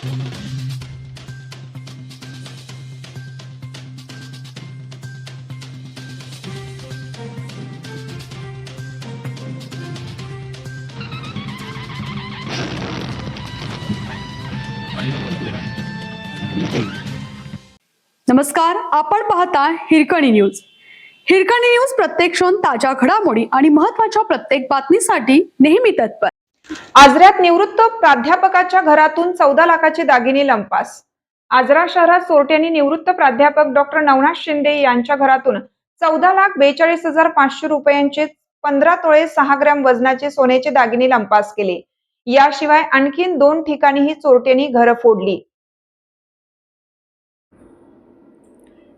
नमस्कार, आपण पाहता हिरकणी न्यूज. हिरकणी न्यूज प्रत्येक क्षण ताज्या घडामोडी आणि महत्त्वाच्या प्रत्येक बातमीसाठी नेहमी तत्पर. आजऱ्यात निवृत्त प्राध्यापकाच्या घरातून 14 लाखाचे दागिने लंपास. आजरा शहरात चोरट्यांनी निवृत्त प्राध्यापक डॉक्टर नवनाथ शिंदे यांच्या घरातून 14,42,500 रुपयांचे 15 तोळे 6 ग्रॅम वजनाचे सोन्याचे दागिने लंपास केले. याशिवाय आणखीन 2 ठिकाणीही चोरट्यांनी घरं फोडली.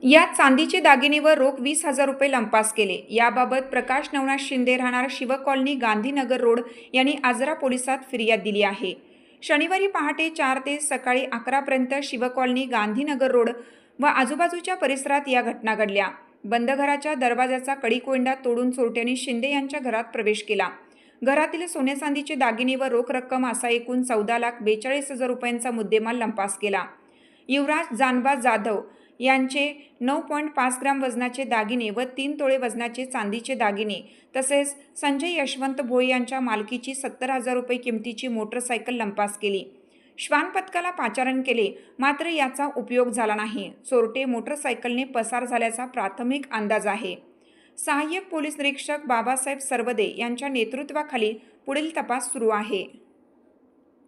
यात चांदीचे दागिने व रोख 20,000 रुपये लंपास केले. याबाबत प्रकाश नवनाथ शिंदे राहणार शिव कॉलनी गांधीनगर रोड यांनी आजरा पोलिसात फिर्याद दिली आहे. शनिवारी पहाटे 4 ते सकाळी 11 पर्यंत शिव कॉलनी गांधीनगर रोड व आजूबाजूच्या परिसरात या घटना घडल्या. बंद घराच्या दरवाजाचा कडी-कोंडा तोडून चोरट्यांनी शिंदे यांच्या घरात प्रवेश केला. घरातील सोने चांदीचे दागिने व रोख रक्कम असा एकूण 14,42,000 रुपयांचा मुद्देमाल लंपास केला. युवराज जानबा जाधव यांचे 9.5 ग्रॅम वजनाचे दागिने व 3 तोळे वजनाचे चांदीचे दागिने तसेच संजय यशवंत भोई यांच्या मालकीची 70,000 रुपये किमतीची मोटरसायकल लंपास केली. श्वान पथकाला पाचारण केले, मात्र याचा उपयोग झाला नाही. चोरटे मोटरसायकलने पसार झाल्याचा प्राथमिक अंदाज आहे. सहाय्यक पोलीस निरीक्षक बाबासाहेब सरवदे यांच्या नेतृत्वाखाली पुढील तपास सुरू आहे.